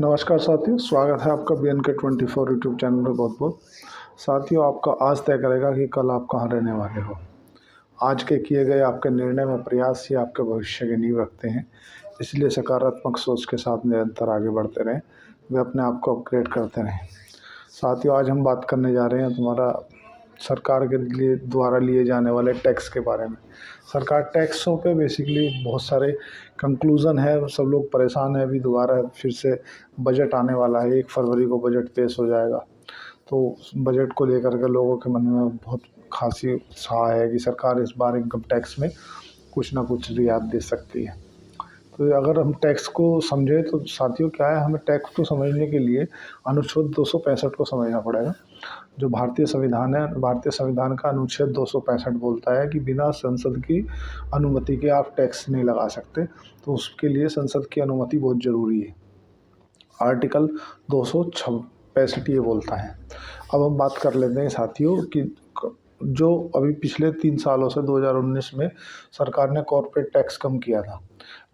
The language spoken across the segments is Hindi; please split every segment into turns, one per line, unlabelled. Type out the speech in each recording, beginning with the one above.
नमस्कार साथियों, स्वागत है आपका BNK24 यूट्यूब चैनल में बहुत बहुत। साथियों, आपका आज तय करेगा कि कल आप कहाँ रहने वाले हो। आज के किए गए आपके निर्णय में प्रयास ही आपके भविष्य की नींव रखते हैं, इसलिए सकारात्मक सोच के साथ निरंतर आगे बढ़ते रहें, वे अपने आप को अपग्रेड करते रहें। साथियों, आज हम बात करने जा रहे हैं तुम्हारा सरकार के लिए द्वारा लिए जाने वाले टैक्स के बारे में। सरकार टैक्सों पे बेसिकली बहुत सारे कंक्लूज़न है, सब लोग परेशान हैं। अभी दोबारा फिर से बजट आने वाला है, 1 फरवरी को बजट पेश हो जाएगा। तो बजट को लेकर के लोगों के मन में बहुत खासी उत्साह है कि सरकार इस बार इनकम टैक्स में कुछ ना कुछ रियायत दे सकती है। तो अगर हम टैक्स को समझें तो साथियों क्या है, हमें टैक्स को समझने के लिए अनुच्छेद 265 को समझना पड़ेगा। जो भारतीय संविधान है, भारतीय संविधान का अनुच्छेद 265 बोलता है कि बिना संसद की अनुमति के आप टैक्स नहीं लगा सकते, तो उसके लिए संसद की अनुमति बहुत ज़रूरी है। आर्टिकल 265 ये बोलता है। अब हम बात कर लेते हैं साथियों कि जो अभी पिछले 3 सालों से 2019 में सरकार ने कॉर्पोरेट टैक्स कम किया था।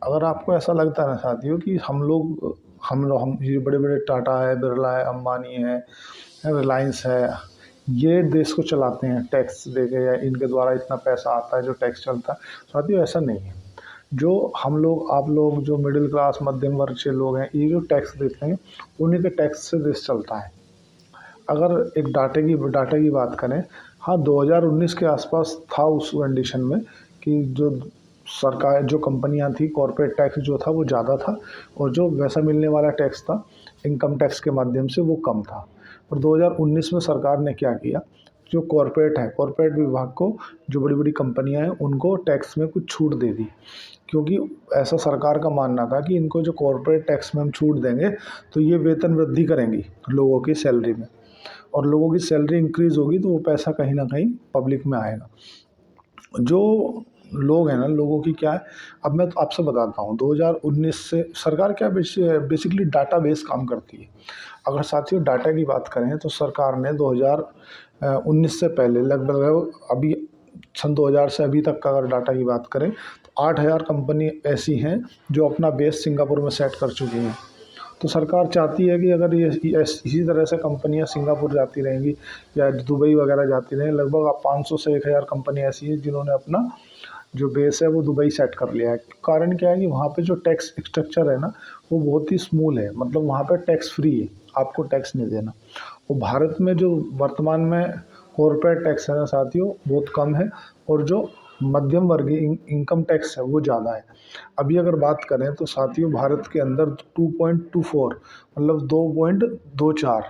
अगर आपको ऐसा लगता है ना साथियों कि हम ये बड़े-बड़े टाटा है, बिरला है, अंबानी है, रिलायंस है, ये देश को चलाते हैं टैक्स देके, या इनके द्वारा इतना पैसा आता है जो टैक्स चलता है। साथियों, ऐसा नहीं है। जो हम लोग, आप लोग, जो मिडिल क्लास मध्यम वर्ग के लोग हैं, ये जो टैक्स देते हैं, उन्हीं के टैक्स से देश चलता है। अगर एक डाटे की बात करें, हाँ 2019 के आसपास था उस कंडीशन में कि जो सरकार, जो कंपनियां थी, कॉर्पोरेट टैक्स जो था वो ज़्यादा था, और जो वैसा मिलने वाला टैक्स था इनकम टैक्स के माध्यम से वो कम था। और 2019 में सरकार ने क्या किया, जो कॉर्पोरेट है, कॉर्पोरेट विभाग को, जो बड़ी बड़ी कंपनियां हैं, उनको टैक्स में कुछ छूट दे दी। क्योंकि ऐसा सरकार का मानना था कि इनको जो कॉर्पोरेट टैक्स में हम छूट देंगे तो ये वेतन वृद्धि करेंगी लोगों की सैलरी में, और लोगों की सैलरी इंक्रीज़ होगी तो वो पैसा कहीं ना कहीं पब्लिक में आएगा। जो लोग हैं ना, लोगों की क्या है, अब मैं तो आपसे बताता हूँ। 2019 से सरकार क्या बेसिकली डाटाबेस काम करती है। अगर साथियों डाटा की बात करें तो सरकार ने 2019 से पहले लगभग, अभी सन 2000 से अभी तक का अगर डाटा की बात करें तो 8000 कंपनी ऐसी हैं जो अपना बेस सिंगापुर में सेट कर चुकी हैं। तो सरकार चाहती है कि अगर ये इसी तरह से कंपनियां सिंगापुर जाती रहेंगी या दुबई वगैरह जाती रहें, लगभग 500 से 1000 कंपनी ऐसी है जिन्होंने अपना जो बेस है वो दुबई सेट कर लिया है। कारण क्या है कि वहाँ पे जो टैक्स स्ट्रक्चर है ना, वो बहुत ही स्मूथ है। मतलब वहाँ पे टैक्स फ्री है, आपको टैक्स नहीं देना। और भारत में जो वर्तमान में कॉर्पोरेट टैक्स है ना साथियों, बहुत कम है, और जो मध्यम वर्गीय इनकम टैक्स है वो ज़्यादा है। अभी अगर बात करें तो साथियों भारत के अंदर 2.24 मतलब 2.24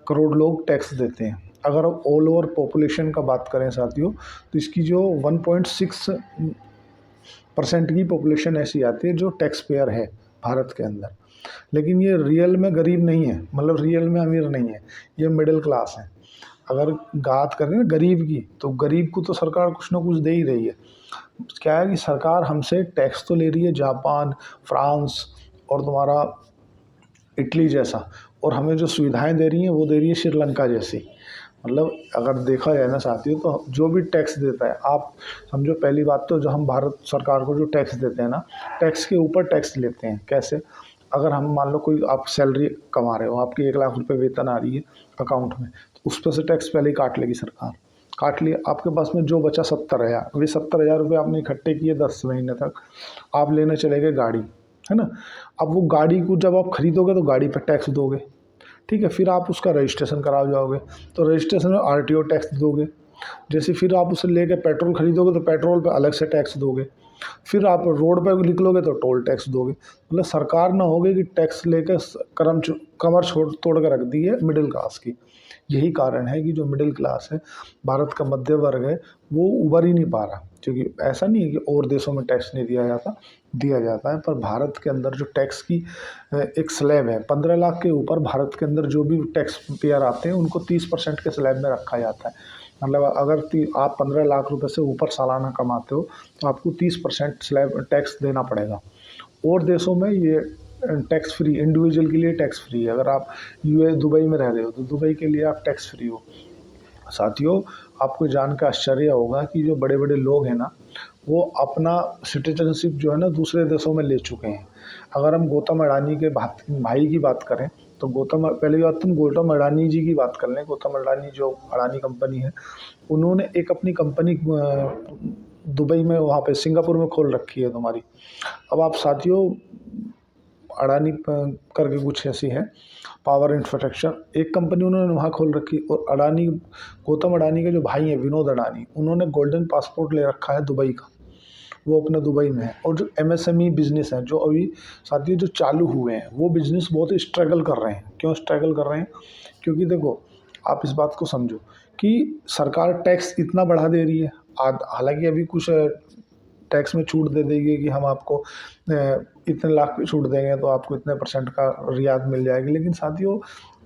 करोड़ लोग टैक्स देते हैं। अगर हम ऑल ओवर पॉपुलेशन का बात करें साथियों, तो इसकी जो 1.6% की पॉपुलेशन ऐसी आती है जो टैक्स पेयर है भारत के अंदर। लेकिन ये रियल में गरीब नहीं है, मतलब रियल में अमीर नहीं है, ये मिडिल क्लास है। अगर बात करें ना गरीब की, तो गरीब को तो सरकार कुछ ना कुछ दे ही रही है। क्या है कि सरकार हमसे टैक्स तो ले रही है जापान, फ्रांस और तुम्हारा इटली जैसा, और हमें जो सुविधाएं दे रही हैं वो दे रही है श्रीलंका जैसी। मतलब अगर देखा जाए ना साथियों, तो जो भी टैक्स देता है, आप समझो, पहली बात तो जो हम भारत सरकार को जो टैक्स देते हैं ना, टैक्स के ऊपर टैक्स लेते हैं। कैसे? अगर हम मान लो कोई आप सैलरी कमा रहे हो, आपकी 1 लाख रुपए वेतन आ रही है अकाउंट में, तो उस पर से टैक्स पहले ही काट लेगी सरकार। काट लिया, आपके पास में जो बचा 70,000, वे 70,000 रुपये आपने इकट्ठे किए 10 महीने तक, आप लेने चले गए गाड़ी, है ना। अब वो गाड़ी को जब आप खरीदोगे तो गाड़ी पर टैक्स दोगे, ठीक है। फिर आप उसका रजिस्ट्रेशन करा जाओगे तो रजिस्ट्रेशन में आरटीओ टैक्स दोगे। जैसे फिर आप उसे लेके पेट्रोल खरीदोगे तो पेट्रोल पे अलग से टैक्स दोगे। फिर आप रोड पर निकलोगे तो टोल टैक्स दोगे। मतलब सरकार ना होगी कि टैक्स लेकर कमर छोड़ तोड़ कर रख दी है मिडिल क्लास की। यही कारण है कि जो मिडिल क्लास है, भारत का मध्य वर्ग है, वो उभर ही नहीं पा रहा। क्योंकि ऐसा नहीं है कि और देशों में टैक्स नहीं दिया जाता, दिया जाता है, पर भारत के अंदर जो टैक्स की एक स्लैब है, 15 लाख के ऊपर भारत के अंदर जो भी टैक्स पेयर आते हैं उनको 30% के स्लैब में रखा जाता है। मतलब अगर आप 15 लाख रुपए से ऊपर सालाना कमाते हो तो आपको 30% स्लैब टैक्स देना पड़ेगा। और देशों में ये टैक्स फ्री, इंडिविजुअल के लिए टैक्स फ्री है। अगर आप यूएस दुबई में रह रहे हो तो दुबई के लिए आप टैक्स फ्री हो। साथियों, आपको जान का आश्चर्य होगा कि जो बड़े बड़े लोग हैं ना, वो अपना सिटीजनशिप जो है ना दूसरे देशों में ले चुके हैं। अगर हम गौतम अडानी के भाई की बात करें तो पहली बात तुम गौतम अडानी जी की बात कर लें। गौतम अडानी जो अडानी कंपनी है, उन्होंने एक अपनी कंपनी दुबई में, वहाँ पे सिंगापुर में खोल रखी है तुम्हारी। अब आप साथियों, अडानी करके कुछ ऐसी है, पावर इंफ्रास्ट्रक्चर, एक कंपनी उन्होंने वहाँ खोल रखी। और अडानी, गौतम अडानी के जो भाई हैं विनोद अडानी, उन्होंने गोल्डन पासपोर्ट ले रखा है दुबई का, वो अपने दुबई में है। और जो एमएसएमई बिजनेस है जो अभी साथियों जो चालू हुए हैं, वो बिजनेस बहुत ही स्ट्रगल कर रहे हैं। क्यों स्ट्रगल कर रहे हैं? क्योंकि देखो, आप इस बात को समझो कि सरकार टैक्स इतना बढ़ा दे रही है। हालांकि अभी कुछ टैक्स में छूट दे देगी कि हम आपको इतने लाख की छूट देंगे तो आपको इतने % का रियायत मिल जाएगी। लेकिन साथियों,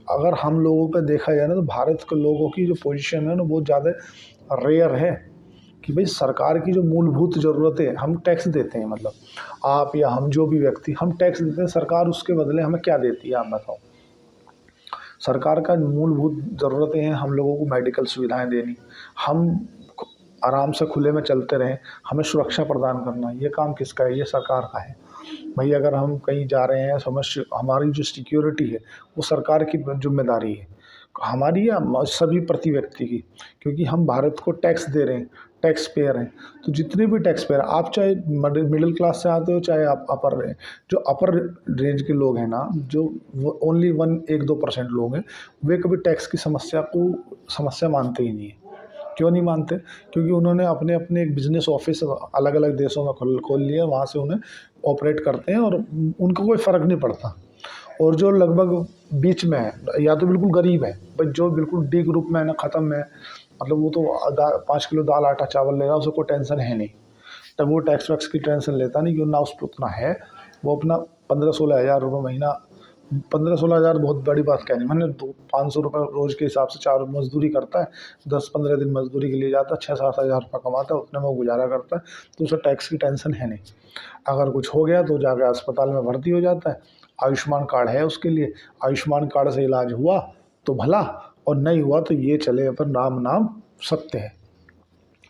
अगर हम लोगों पे देखा जाए ना, तो भारत के लोगों की जो पोजीशन है ना, बहुत ज़्यादा रेयर है कि भाई सरकार की जो मूलभूत ज़रूरतें हम टैक्स देते हैं, मतलब आप या हम जो भी व्यक्ति हम टैक्स देते हैं, सरकार उसके बदले हमें क्या देती है आप बताओ? सरकार का मूलभूत ज़रूरतें हैं हम लोगों को मेडिकल सुविधाएं देनी, हम आराम से खुले में चलते रहें, हमें सुरक्षा प्रदान करना। ये काम किसका है? ये सरकार का है भाई। अगर हम कहीं जा रहे हैं, हमारी जो सिक्योरिटी है वो सरकार की जिम्मेदारी है, हमारी या सभी प्रति व्यक्ति की, क्योंकि हम भारत को टैक्स दे रहे हैं, टैक्स पेयर हैं। तो जितने भी टैक्स पेयर, आप चाहे मिडिल क्लास से आते हो, चाहे आप जो अपर रेंज के लोग हैं ना, जो ओनली 1-2% लोग हैं, वे कभी टैक्स की समस्या मानते ही नहीं है। क्यों नहीं मानते? क्योंकि उन्होंने अपने अपने एक बिजनेस ऑफिस अलग अलग देशों में खोल लिया, वहाँ से उन्हें ऑपरेट करते हैं और उनको कोई फ़र्क नहीं पड़ता। और जो लगभग बीच में है, या तो बिल्कुल गरीब है भाई, जो बिल्कुल डी ग्रुप में है ना, ख़त्म है, मतलब वो तो 5 किलो दाल आटा चावल लेगा, उसे कोई टेंशन है नहीं, तब वो टैक्स वैक्स की टेंशन लेता नहीं, क्यों ना उस पर उतना है। वो अपना 15-16 हज़ार रुपये महीना, 15-16 हज़ार बहुत बड़ी बात क्या नहीं, मैंने 500 रुपये रोज़ के हिसाब से 4 मजदूरी करता है, 10-15 दिन मजदूरी के लिए जाता है, 6-7 हज़ार रुपये कमाता है, उतने में वो गुजारा करता है, तो उसे टैक्स की टेंशन है नहीं। अगर कुछ हो गया तो जाकर अस्पताल में भर्ती हो जाता है, आयुष्मान कार्ड है उसके लिए, आयुष्मान कार्ड से इलाज हुआ तो भला, और नहीं हुआ तो ये चले अपन राम नाम सत्य है।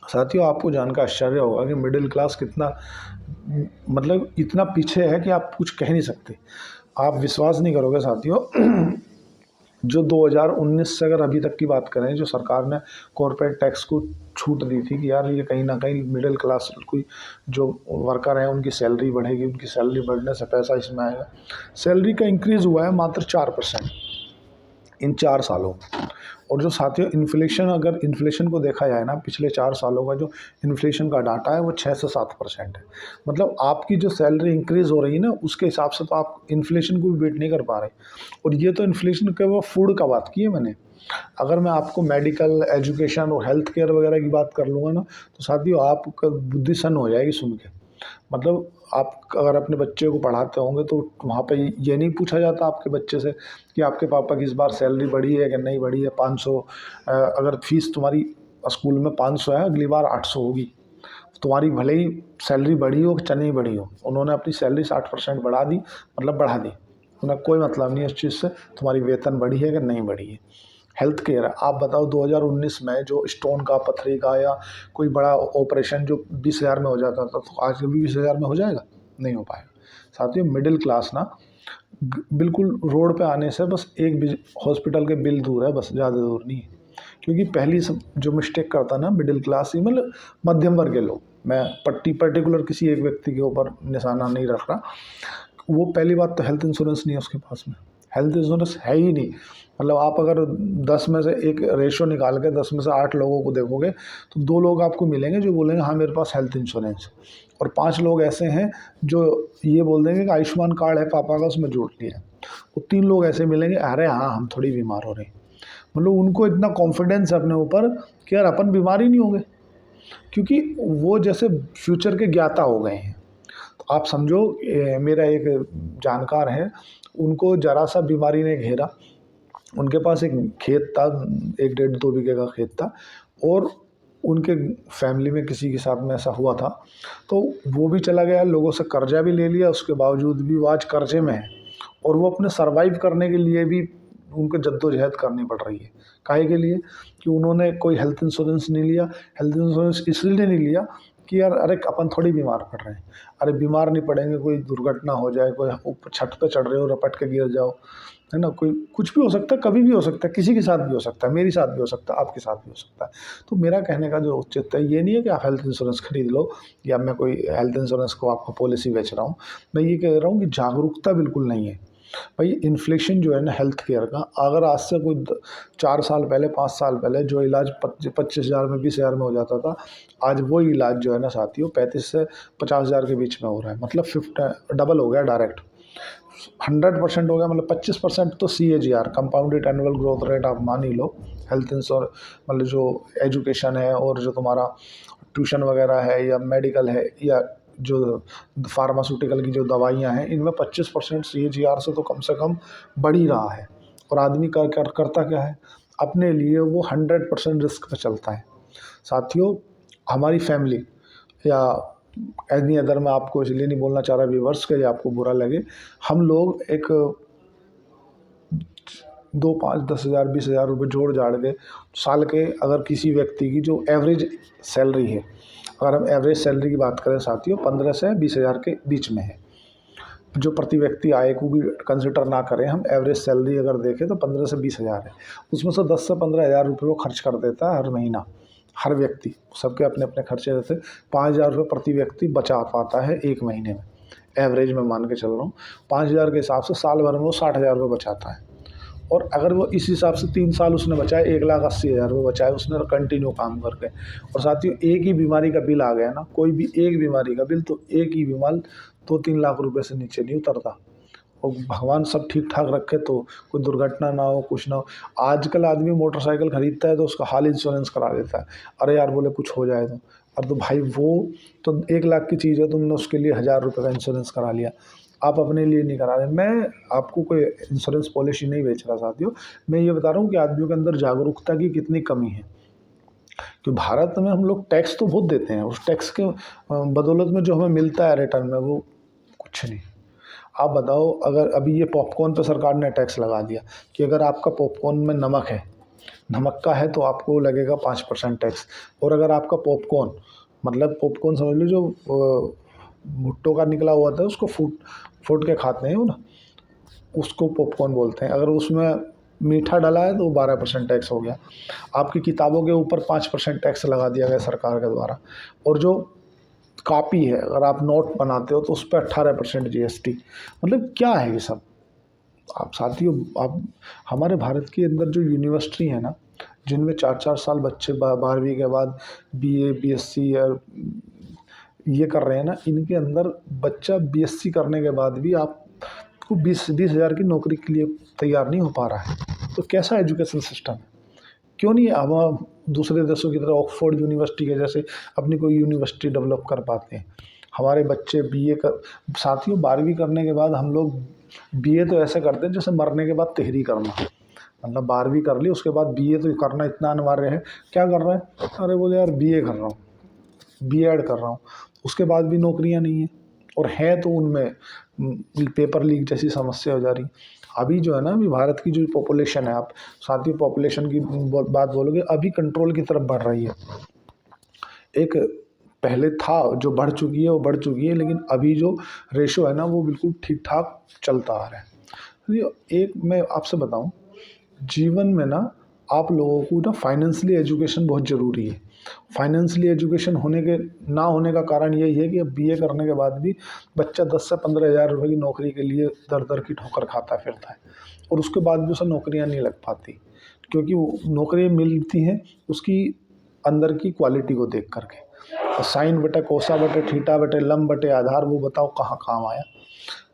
साथियों, आपको जानकर आश्चर्य होगा कि मिडिल क्लास कितना, मतलब इतना पीछे है कि आप कुछ कह नहीं सकते। आप विश्वास नहीं करोगे साथियों, जो 2019 से अगर अभी तक की बात करें, जो सरकार ने कॉर्पोरेट टैक्स को छूट दी थी कि यार ये कहीं ना कहीं मिडिल क्लास कोई जो वर्कर हैं उनकी सैलरी बढ़ेगी, उनकी सैलरी बढ़ने से पैसा इसमें आएगा। सैलरी का इंक्रीज़ हुआ है मात्र 4% इन 4 सालों। और जो साथियों इन्फ्लेशन, अगर इन्फ्लेशन को देखा जाए ना, पिछले 4 सालों का जो इन्फ्लेशन का डाटा है वो 6 से 7% है। मतलब आपकी जो सैलरी इंक्रीज़ हो रही है ना, उसके हिसाब से तो आप इन्फ्लेशन को भी बीट नहीं कर पा रहे। और ये तो इन्फ्लेशन के वो फूड का बात की है मैंने। अगर मैं आपको मेडिकल, एजुकेशन और हेल्थ केयर वगैरह की बात कर लूँगा ना, तो साथियों आपका बुद्धि सन्न हो जाएगी सुन के। मतलब आप अगर अपने बच्चे को पढ़ाते होंगे तो वहाँ पे ये नहीं पूछा जाता आपके बच्चे से कि आपके पापा की इस बार सैलरी बढ़ी है कि नहीं बढ़ी है। 500 अगर फीस तुम्हारी स्कूल में 500 है, अगली बार 800 होगी। तुम्हारी भले ही सैलरी बढ़ी हो कि नहीं बढ़ी हो, उन्होंने अपनी सैलरी 60% बढ़ा दी, मतलब बढ़ा दी, उन्हें कोई मतलब नहीं इस चीज़ से तुम्हारी वेतन बढ़ी है कि नहीं बढ़ी है। हेल्थ केयर, आप बताओ 2019 में जो स्टोन का, पथरी का या कोई बड़ा ऑपरेशन जो 20,000 में हो जाता था, तो आज भी 20,000 में हो जाएगा? नहीं हो पाएगा। साथियों, मिडिल क्लास ना बिल्कुल रोड पे आने से बस एक हॉस्पिटल के बिल दूर है, बस, ज़्यादा दूर नहीं है। क्योंकि पहली सब जो मिस्टेक करता ना मिडिल क्लास ही, मतलब मध्यम वर्ग के लोग, मैं पर्टिकुलर किसी एक व्यक्ति के ऊपर निशाना नहीं रख रहा, वो पहली बात तो हेल्थ इंश्योरेंस नहीं है उसके पास में, हेल्थ इंश्योरेंस है ही नहीं। मतलब आप अगर 10 में से एक रेशो निकाल के 10 में से 8 लोगों को देखोगे तो 2 लोग आपको मिलेंगे जो बोलेंगे हाँ मेरे पास हेल्थ इंश्योरेंस, और 5 लोग ऐसे हैं जो ये बोल देंगे कि आयुष्मान कार्ड है पापा का, उसमें जोड़ लिया। और 3 लोग ऐसे मिलेंगे, अरे हाँ हम थोड़ी बीमार हो रहे हैं। मतलब उनको इतना कॉन्फिडेंस है अपने ऊपर कि यार अपन बीमार ही नहीं होंगे, क्योंकि वो जैसे फ्यूचर के ज्ञाता हो गए हैं। तो आप समझो, मेरा एक जानकार है, उनको जरा सा बीमारी ने घेरा, उनके पास एक खेत था, 1-1.5-2 बीघे का खेत था, और उनके फैमिली में किसी के साथ में ऐसा हुआ था, तो वो भी चला गया, लोगों से कर्जा भी ले लिया, उसके बावजूद भी वो आज कर्जे में है, और वो अपने सर्वाइव करने के लिए भी उनको जद्दोजहद करनी पड़ रही है। काहे के लिए? कि उन्होंने कोई हेल्थ इंश्योरेंस नहीं लिया। हेल्थ इंश्योरेंस इसलिए नहीं लिया कि यार अरे अपन थोड़ी बीमार पड़ रहे हैं, अरे बीमार नहीं पड़ेंगे, कोई दुर्घटना हो जाए, कोई ऊपर छत पे चढ़ रहे हो रपट के गिर जाओ, है ना, कोई कुछ भी हो सकता है, कभी भी हो सकता है, किसी के साथ भी हो सकता है, मेरे साथ भी हो सकता है, आपके साथ भी हो सकता है। तो मेरा कहने का जो औचित्य है ये नहीं है कि आप हेल्थ इंश्योरेंस खरीद लो, या मैं कोई हेल्थ इंश्योरेंस को आपको पॉलिसी बेच रहा हूँ। मैं ये कह रहा हूँ कि जागरूकता बिल्कुल नहीं है। भाई इन्फ्लेशन जो है ना हेल्थ केयर का, अगर आज से कोई 4 साल पहले, 5 साल पहले जो इलाज 25,000 में, 20,000 में हो जाता था, आज वो इलाज जो है ना साथियों 35 से 50,000 के बीच में हो रहा है। मतलब 50 डबल हो गया डायरेक्ट, 100% हो गया। मतलब 25% तो CAGR, compounded annual growth rate, आप मान ही लो। हेल्थ इंश्योरेंस मतलब जो एजुकेशन है और जो तुम्हारा ट्यूशन वगैरह है या मेडिकल है या जो फार्मास्यूटिकल की जो दवाइयाँ हैं, इनमें 25% CAGR से तो कम से कम बढ़ ही रहा है। और आदमी करता क्या है, अपने लिए वो 100% रिस्क पे चलता है। साथियों हमारी फैमिली या एनी अदर, मैं आपको इसलिए नहीं बोलना चाह रहा व्यूवर्स के, ये आपको बुरा लगे, हम लोग एक 2, 5, 10,000, 20,000 रुपये जोड़ जाड़ के साल के, अगर किसी व्यक्ति की जो एवरेज सैलरी है, अगर हम एवरेज सैलरी की बात करें साथियों 15 से 20,000 के बीच में है, जो प्रति व्यक्ति आय को भी कंसिडर ना करें, हम एवरेज सैलरी अगर देखें तो 15 से 20,000 है। उसमें से 10 से 15,000 रुपये वो खर्च कर देता है हर महीना, हर व्यक्ति, सबके अपने अपने खर्चे रहते। 5,000 रुपये प्रति व्यक्ति बचा पाता है एक महीने में, एवरेज में मान के चल रहा हूँ। 5,000 के हिसाब से साल भर में वो 60,000 रुपये बचाता है। और अगर वो इस हिसाब से 3 साल उसने बचाए, 1,80,000 रुपये बचाए उसने कंटिन्यू काम करके। और साथियों एक ही बीमारी का बिल आ गया ना, कोई भी एक बीमारी का बिल, तो एक ही बीमार 2-3 लाख रुपए से नीचे नहीं उतरता। और भगवान सब ठीक ठाक रखे तो कोई दुर्घटना ना हो, कुछ ना हो। आजकल आदमी मोटरसाइकिल खरीदता है तो उसका हाल इंश्योरेंस करा देता है, अरे यार बोले कुछ हो जाए तो। और तो भाई वो तो 1 लाख की चीज़ है, तुमने उसके लिए 1,000 रुपये का इंश्योरेंस करा लिया, आप अपने लिए नहीं करा रहे। मैं आपको कोई इंश्योरेंस पॉलिसी नहीं बेच रहा साथियों, मैं ये बता रहा हूँ कि आदमियों के अंदर जागरूकता की कितनी कमी है। कि भारत में हम लोग टैक्स तो बहुत देते हैं, उस टैक्स के बदौलत में जो हमें मिलता है रिटर्न में वो कुछ नहीं। आप बताओ, अगर अभी ये पॉपकॉर्न पे सरकार ने टैक्स लगा दिया कि अगर आपका पॉपकॉर्न में नमक है, नमक का है, तो आपको लगेगा 5% टैक्स। और अगर आपका पॉपकॉर्न, मतलब पॉपकॉर्न समझ लो जो भुट्टो का निकला हुआ था, उसको फूट फूट के खाते हैं वो ना, उसको पॉपकॉर्न बोलते हैं। अगर उसमें मीठा डला है तो 12% टैक्स हो गया। आपकी किताबों के ऊपर 5% टैक्स लगा दिया गया सरकार के द्वारा। और जो कॉपी है, अगर आप नोट बनाते हो तो उस पर 18% GST। मतलब क्या है ये सब। आप साथियों, आप हमारे भारत के अंदर जो यूनिवर्सिटी है ना, जिनमें 4-4 साल बच्चे 12वीं के बाद BA BSc या ये कर रहे हैं ना, इनके अंदर बच्चा BSc करने के बाद भी आपको 20,000 की नौकरी के लिए तैयार नहीं हो पा रहा है। तो कैसा एजुकेशन सिस्टम है। क्यों नहीं हम दूसरे देशों की तरह ऑक्सफोर्ड यूनिवर्सिटी के जैसे अपनी कोई यूनिवर्सिटी डेवलप कर पाते हैं। हमारे बच्चे BA कर, साथियों 12वीं करने के बाद हम लोग BA तो ऐसे करते हैं जैसे मरने के बाद तहरी करना। मतलब 12वीं कर ली, उसके बाद BA तो करना इतना अनिवार्य है। क्या कर रहे हैं, अरे बोले यार BA कर रहा हूँ, B.Ed कर रहा हूँ, उसके बाद भी नौकरियाँ नहीं हैं। और है तो उनमें पेपर लीक जैसी समस्या हो जा रही। अभी जो है ना, अभी भारत की जो पॉपुलेशन है, आप साथियों पॉपुलेशन की बात बोलोगे, अभी कंट्रोल की तरफ बढ़ रही है। एक पहले था जो बढ़ चुकी है वो बढ़ चुकी है, लेकिन अभी जो रेशो है ना वो बिल्कुल ठीक ठाक चलता आ रहा है। तो एक मैं आपसे बताऊं, जीवन में ना आप लोगों को ना फाइनेंशियली एजुकेशन बहुत ज़रूरी है। फाइनेंशियली एजुकेशन होने के ना होने का कारण यही है कि अब BA करने के बाद भी बच्चा 10 से 15,000 रुपये की नौकरी के लिए दर दर की ठोकर खाता फिरता है। और उसके बाद भी उसे नौकरियां नहीं लग पाती, क्योंकि वो नौकरियाँ मिलती हैं उसकी अंदर की क्वालिटी को देख करके। और साइन बटे कोसा बटे थीटा बटे लम बटे आधार, वो बताओ कहाँ काम आया।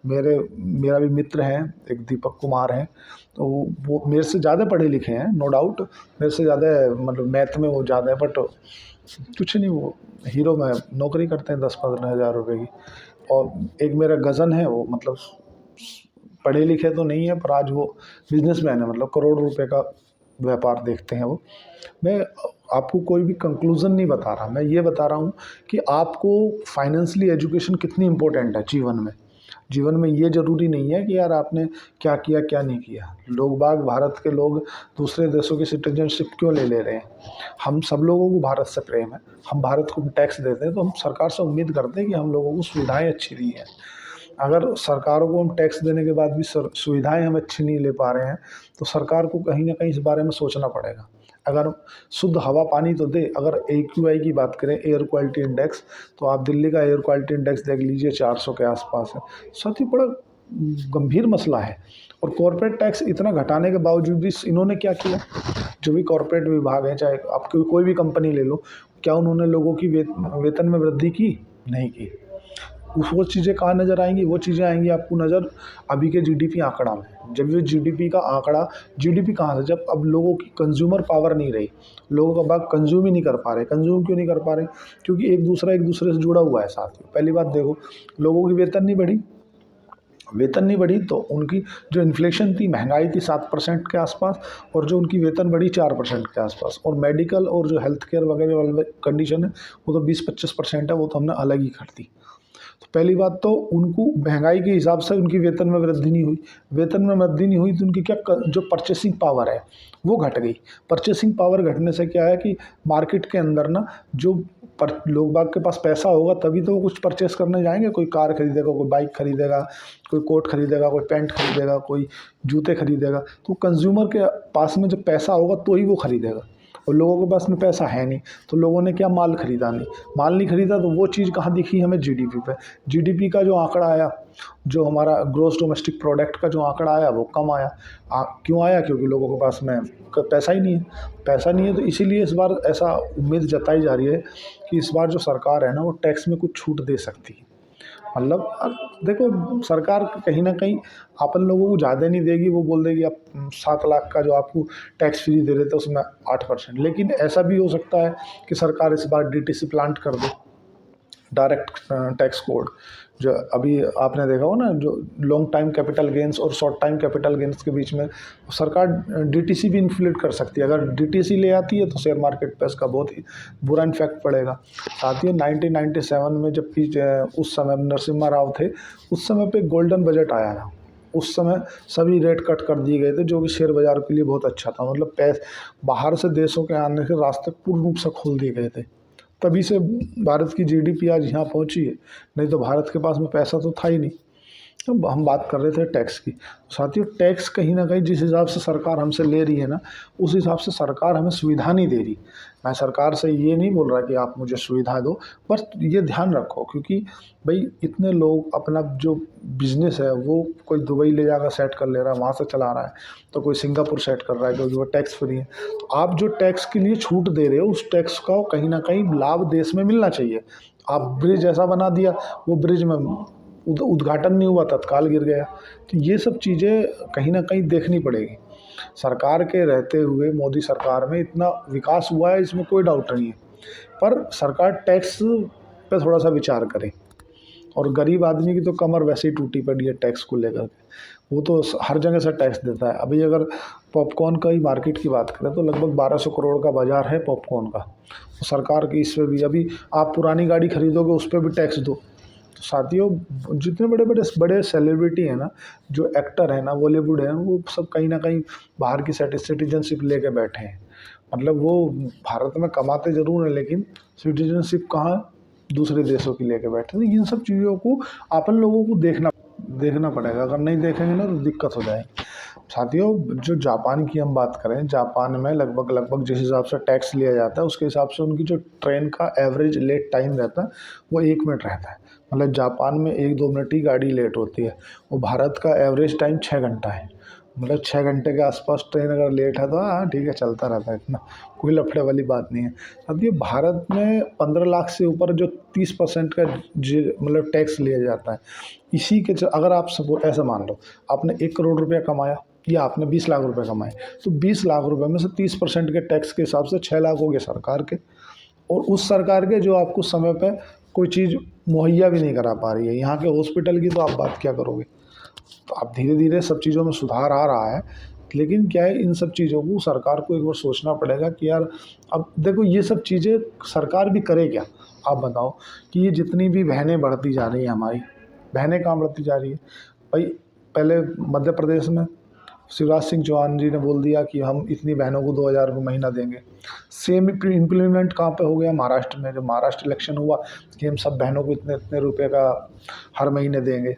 मेरा भी मित्र हैं, एक दीपक कुमार हैं, तो वो मेरे से ज़्यादा पढ़े लिखे हैं, नो डाउट, मेरे से ज़्यादा मतलब मैथ में वो ज़्यादा है, बट कुछ नहीं, वो हीरो में नौकरी करते हैं 10-15 हज़ार रुपये की। और एक मेरा कज़न है, वो मतलब पढ़े लिखे तो नहीं है, पर आज वो बिजनेसमैन है, मतलब करोड़ रुपए का व्यापार देखते हैं वो। मैं आपको कोई भी कंक्लूज़न नहीं बता रहा, मैं ये बता रहा हूँ कि आपको फाइनेंशियली एजुकेशन कितनी इम्पोर्टेंट है जीवन में। जीवन में ये ज़रूरी नहीं है कि यार आपने क्या किया क्या नहीं किया। लोग बाग, भारत के लोग दूसरे देशों की सिटीजनशिप क्यों ले रहे हैं? हम सब लोगों को भारत से प्रेम है, हम भारत को टैक्स देते हैं, तो हम सरकार से उम्मीद करते हैं कि हम लोगों को सुविधाएँ अच्छी दी हैं। अगर सरकारों को हम टैक्स देने के बाद भी सुविधाएं हम अच्छी नहीं ले पा रहे हैं, तो सरकार को कहीं ना कहीं इस बारे में सोचना पड़ेगा। अगर शुद्ध हवा पानी तो दे। अगर AQI की बात करें, एयर क्वालिटी इंडेक्स, तो आप दिल्ली का एयर क्वालिटी इंडेक्स देख लीजिए, 400 के आसपास है। साथ ही बड़ा गंभीर मसला है। और कॉरपोरेट टैक्स इतना घटाने के बावजूद भी इन्होंने क्या किया? जो भी कॉरपोरेट विभाग है, चाहे आप कोई भी कंपनी ले लो, क्या उन्होंने लोगों की वेतन में वृद्धि की? नहीं की। वो चीज़ें कहाँ नज़र आएंगी? वो चीज़ें आएंगी आपको नज़र अभी के GDP आंकड़ा में। जब ये GDP का आंकड़ा, GDP कहाँ से? जब अब लोगों की कंज्यूमर पावर नहीं रही, लोगों का भाग कंज्यूम ही नहीं कर पा रहे। कंज्यूम क्यों नहीं कर पा रहे? क्योंकि एक दूसरे से जुड़ा हुआ है साथियों। पहली बात देखो, लोगों की वेतन नहीं बढ़ी, वेतन नहीं बढ़ी तो उनकी जो इन्फ्लेशन थी, महंगाई थी 7% के आसपास, और जो उनकी वेतन बढ़ी 4% के आसपास। और मेडिकल और जो हेल्थ केयर वगैरह वाली कंडीशन है, वो तो 20-25% है, वो तो हमने अलग ही कर दी। तो पहली बात तो उनको महंगाई के हिसाब से उनकी वेतन में वृद्धि नहीं हुई। वेतन में वृद्धि नहीं हुई तो उनकी क्या जो परचेसिंग पावर है वो घट गई। परचेसिंग पावर घटने से क्या है कि मार्केट के अंदर ना जो लोग बाग के पास पैसा होगा तभी तो वो कुछ परचेस करने जाएंगे। कोई कार खरीदेगा, कोई बाइक खरीदेगा, कोई कोट खरीदेगा, कोई पैंट खरीदेगा, कोई जूते खरीदेगा। तो कंज्यूमर के पास में जब पैसा होगा तो ही वो खरीदेगा, और लोगों के पास में पैसा है नहीं, तो लोगों ने क्या माल खरीदा नहीं। माल नहीं खरीदा तो वो चीज़ कहाँ दिखी हमें? GDP पे। GDP का जो आंकड़ा आया, जो हमारा ग्रॉस डोमेस्टिक प्रोडक्ट का जो आंकड़ा आया, वो कम आया। क्यों आया? क्योंकि लोगों के पास में पैसा ही नहीं है। पैसा नहीं है तो इसीलिए इस बार ऐसा उम्मीद जताई जा रही है कि इस बार जो सरकार है ना, वो टैक्स में कुछ छूट दे सकती है। मतलब अब देखो, सरकार कहीं ना कहीं अपन लोगों को ज़्यादा नहीं देगी। वो बोल देगी आप 7 लाख का जो आपको टैक्स फ्री दे रहे थे उसमें 8%। लेकिन ऐसा भी हो सकता है कि सरकार इस बार DTC प्लांट कर दे, डायरेक्ट टैक्स कोड। जो अभी आपने देखा हो ना, जो लॉन्ग टाइम कैपिटल गेंस और शॉर्ट टाइम कैपिटल गेंस के बीच में सरकार DTC भी इन्फ्लेट कर सकती है। अगर DTC ले आती है तो शेयर मार्केट पे इसका बहुत ही बुरा इम्पैक्ट पड़ेगा। साथ ही 1997 में जबकि उस समय नरसिम्हा राव थे, उस समय पे गोल्डन बजट आया था। उस समय सभी रेट कट कर दिए गए थे, जो कि शेयर बाज़ार के लिए बहुत अच्छा था। मतलब बाहर से देशों के आने के रास्ते पूर्ण रूप से खोल दिए गए थे। तभी से भारत की GDP आज यहाँ पहुँची है, नहीं तो भारत के पास में पैसा तो था ही नहीं। तो हम बात कर रहे थे टैक्स की। साथियों, टैक्स कहीं ना कहीं जिस हिसाब से सरकार हमसे ले रही है ना, उस हिसाब से सरकार हमें सुविधा नहीं दे रही। मैं सरकार से ये नहीं बोल रहा कि आप मुझे सुविधा दो, बस ये ध्यान रखो, क्योंकि भाई इतने लोग अपना जो बिजनेस है वो कोई दुबई ले जाकर सेट कर ले रहा है, वहाँ से चला रहा है, तो कोई सिंगापुर सेट कर रहा है क्योंकि वो टैक्स फ्री है। तो आप जो टैक्स के लिए छूट दे रहे हो, उस टैक्स का कहीं ना कहीं लाभ देश में मिलना चाहिए। आप ब्रिज ऐसा बना दिया, वो ब्रिज में उद्घाटन नहीं हुआ, तत्काल गिर गया। तो ये सब चीज़ें कहीं ना कहीं देखनी पड़ेगी। सरकार के रहते हुए मोदी सरकार में इतना विकास हुआ है, इसमें कोई डाउट नहीं है, पर सरकार टैक्स पे थोड़ा सा विचार करे। और गरीब आदमी की तो कमर वैसे ही टूटी पड़ी है टैक्स को लेकर के। वो तो हर जगह से टैक्स देता है। अभी अगर पॉपकॉर्न का ही मार्केट की बात करें तो लगभग 1200 करोड़ का बाज़ार है पॉपकॉर्न का। तो सरकार की इस पर भी, अभी आप पुरानी गाड़ी खरीदोगे उस पर भी टैक्स दो। तो साथियों, जितने बड़े बड़े सेलिब्रिटी हैं ना, जो एक्टर हैं ना, बॉलीवुड है, वो सब कहीं ना कहीं बाहर की सिटीजनशिप लेके बैठे हैं। मतलब वो भारत में कमाते ज़रूर हैं, लेकिन सिटीजनशिप कहाँ? दूसरे देशों की लेके बैठे। तो इन सब चीज़ों को अपन लोगों को देखना पड़ेगा। अगर नहीं देखेंगे ना तो दिक्कत हो जाएगी। साथियों, जो जापान की हम बात करें, जापान में लगभग जिस हिसाब से टैक्स लिया जाता है उसके हिसाब से उनकी जो ट्रेन का एवरेज लेट टाइम रहता है वो 1 मिनट रहता है। मतलब जापान में 1-2 मिनट ही गाड़ी लेट होती है। वो भारत का एवरेज टाइम 6 घंटा है। मतलब 6 घंटे के आसपास ट्रेन अगर लेट है तो हाँ ठीक है, चलता रहता है, इतना कोई लफड़े वाली बात नहीं है। अब ये भारत में 15 लाख से ऊपर जो 30% का मतलब टैक्स लिया जाता है, इसी के अगर आप सपोज ऐसा मान लो आपने 1 करोड़ रुपया कमाया या आपने 20 लाख रुपए कमाए, तो 20 लाख रुपए में से 30% के टैक्स के हिसाब से 6 लाख हो गए सरकार के। और उस सरकार के जो आपको समय पे कोई चीज़ मुहैया भी नहीं करा पा रही है। यहाँ के हॉस्पिटल की तो आप बात क्या करोगे। तो अब धीरे धीरे सब चीज़ों में सुधार आ रहा है, लेकिन क्या है, इन सब चीज़ों को सरकार को एक बार सोचना पड़ेगा कि यार अब देखो ये सब चीज़ें सरकार भी करे क्या। आप बताओ कि ये जितनी भी बहनें बढ़ती जा रही हैं हमारी, बहनें कहाँ बढ़ती जा रही है भाई। पहले मध्य प्रदेश में शिवराज सिंह चौहान जी ने बोल दिया कि हम इतनी बहनों को 2,000 रुपये महीना देंगे। सेम इम्प्लीमेंट कहाँ पे हो गया? महाराष्ट्र में। जब महाराष्ट्र इलेक्शन हुआ कि हम सब बहनों को इतने इतने रुपए का हर महीने देंगे,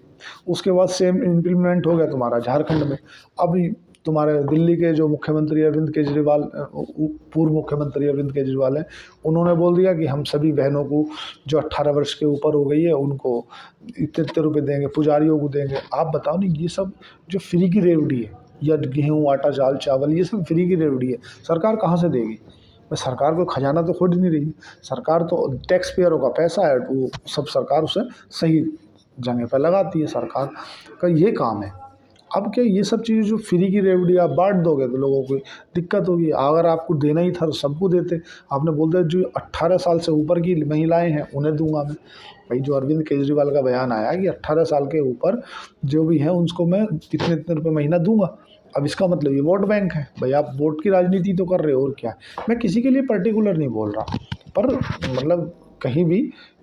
उसके बाद सेम इम्प्लीमेंट हो गया तुम्हारा झारखंड में। अभी तुम्हारे दिल्ली के जो मुख्यमंत्री अरविंद केजरीवाल, पूर्व मुख्यमंत्री अरविंद केजरीवाल हैं, उन्होंने बोल दिया कि हम सभी बहनों को जो 18 वर्ष के ऊपर हो गई है उनको इतने इतने रुपये देंगे, पुजारियों को देंगे। आप बताओ नहीं, ये सब जो फ्री की रेवड़ी है, या गेहूँ आटा दाल चावल, ये सब फ्री की रेवड़ी है, सरकार कहाँ से देगी? सरकार को खजाना तो खोद नहीं रही, सरकार तो टैक्स पेयरों का पैसा है, वो सब सरकार उसे सही जगह पर लगाती है। सरकार का ये काम है। अब क्या ये सब चीज़ें जो फ्री की रेवड़ी आप बांट दोगे तो लोगों को दिक्कत होगी। अगर आपको देना ही था तो सबको देते। आपने बोल दिया जो 18 साल से ऊपर की महिलाएं हैं उन्हें दूंगा मैं। भाई जो अरविंद केजरीवाल का बयान आया कि 18 साल के ऊपर जो भी है उनको मैं इतने इतने रुपये महीना दूंगा, अब इसका मतलब ये वोट बैंक है। भाई आप वोट की राजनीति तो कर रहे हो, और क्या है। मैं किसी के लिए पर्टिकुलर नहीं बोल रहा, पर मतलब कहीं भी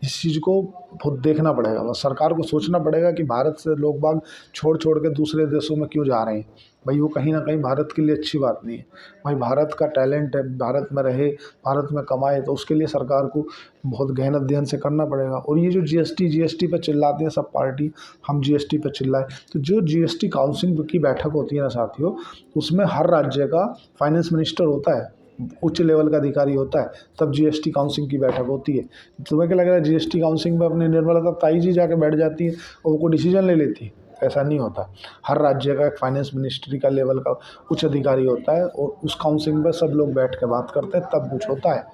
इस चीज़ को बहुत देखना पड़ेगा। बस सरकार को सोचना पड़ेगा कि भारत से लोग बाग छोड़ छोड़ के दूसरे देशों में क्यों जा रहे हैं। भाई वो कहीं ना कहीं भारत के लिए अच्छी बात नहीं है। भाई भारत का टैलेंट है, भारत में रहे, भारत में कमाए, तो उसके लिए सरकार को बहुत गहन अध्ययन से करना पड़ेगा। और ये जो जीएसटी पे चिल्लाते हैं सब पार्टी, हम जीएसटी पे चिल्लाए, तो जो जीएसटी काउंसिल की बैठक होती है ना साथियों, उसमें हर राज्य का फाइनेंस मिनिस्टर होता है, उच्च लेवल का अधिकारी होता है, तब जीएसटी काउंसिल की बैठक होती है। तुम्हें क्या लग रहा है जीएसटी काउंसिल में अपनी निर्मला ताई जी जाके बैठ जाती है और वो डिसीजन ले लेती है? ऐसा नहीं होता। हर राज्य का एक फाइनेंस मिनिस्ट्री का लेवल का उच्च अधिकारी होता है और उस काउंसिल में सब लोग बैठ के बात करते हैं, तब कुछ होता है।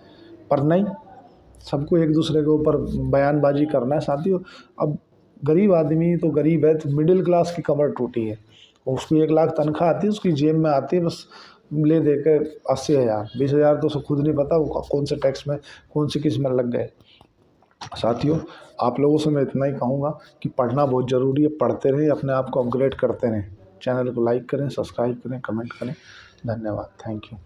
पर नहीं, सबको एक दूसरे के ऊपर बयानबाजी करना है साथियों। अब गरीब आदमी तो गरीब है, तो मिडिल क्लास की कमर टूटी है। उसको 1 लाख तनख्वाह आती है, उसकी जेब में आती है बस ले दे के 80,000 20,000, तो उसे खुद नहीं पता वो कौन से टैक्स में कौन सी किस में लग गए। साथियों आप लोगों से मैं इतना ही कहूँगा कि पढ़ना बहुत ज़रूरी है, पढ़ते रहें, अपने आप को अपग्रेड करते रहें। चैनल को लाइक करें, सब्सक्राइब करें, कमेंट करें। धन्यवाद, थैंक यू।